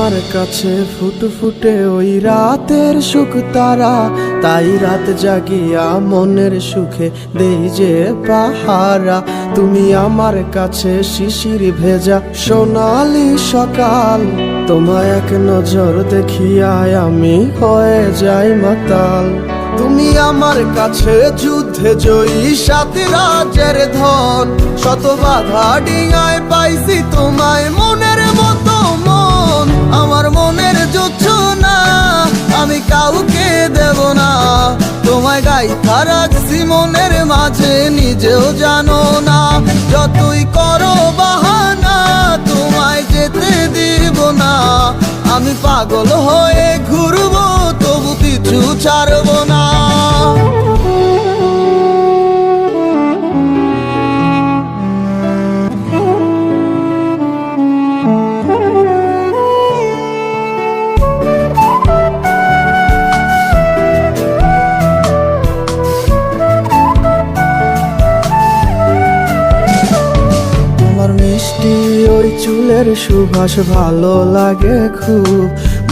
আমার কাছে ফুটফুটে ওই রাতের সুখ তারা, তাই রাত জাগিয়া মনের সুখে দেই যে পাহারা। তুমি আমার কাছে শিশির ভেজা সোনালি সকাল, তোমায় এক নজর দেখিয়ায় আমি হয়ে যাই মাতাল। তুমি আমার কাছে যুদ্ধে জয়ী সাত রাজের ধন, শত বাধা ডিঙায় পাইছি তোমায় মনের মতো মন। আমার মনের জোছনা আমি কাউকে দেব না, তোমায় গাইথা রাখছি মনের মাঝে নিজেও জানো না। যতই করো বাহানা তোমায় যেতে দিব না, আমি পাগল হয়ে ঘুরবো তবু কিছু ছাড়বো না। মিষ্টি ওই চুলের সুবাস ভালো লাগে খুব,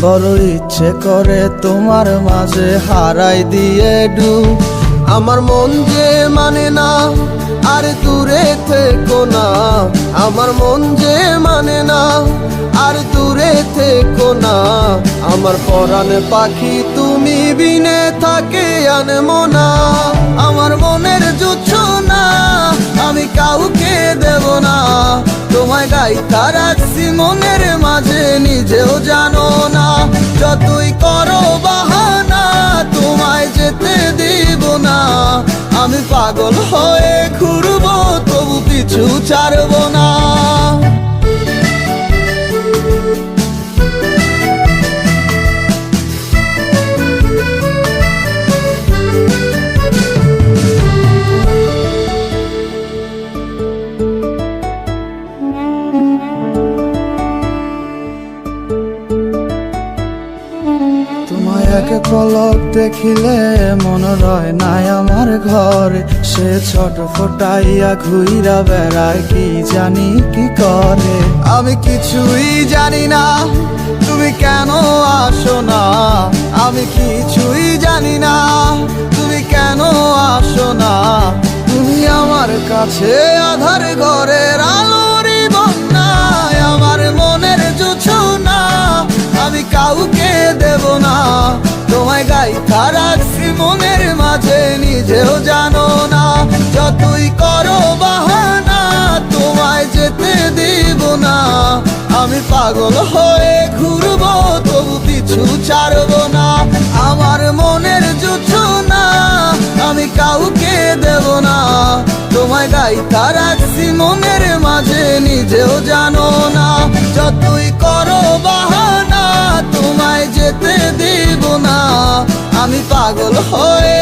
বড় ইচ্ছে করে তোমার মাঝে হারাই দিয়ে ডুব। আমার মন যে মানে না আর দূরে থেকো না, আমার মন যে মানে না আর দূরে থেকো না। আমার পরাণে পাখি তুমি বিনে থাকে আনমো না, আমার মনের জোছনা আমি কাউকে দেব না। তোমায় গাইথা রাখছি মনের মাঝে নিজেও জানো না, যতই করো বাহানা তোমায় যেতে দিব না। আমি পাগল হয়ে ঘুরবো তবু পিছু ছাড়বো না। তোমায় এক পলক দেখিলে মন রয় নাই আমার ঘরে, সে ছোট ফোটাইয়া ঘুইরা বেড়ায় কি জানি কি করে। আমি কিছুই জানি না তুমি কেন আসো না, আমি কিছুই জানি না তুমি কেন আসো না। তুমি আমার কাছে আধার ঘরের আলোরই বন্যায়, আমার মনের জোছনা আমি কাউকে দেব না। তোমায় গাইথা রাখছি মনের মাঝে নিজেও জানো না, যতই করো বাহানা তোমায় যেতে দিব না। আমি পাগল হয়ে ঘুরবো তবু পিছু ছাড়বো না। আমার মনের জোছনা আমি কাউকে দেব না, তোমায় গাইথা রাখছি মনের মাঝে নিজেও জানো না। যতই করো বাহানা তোমায় যেতে দিব না, আমি পাগল হয়ে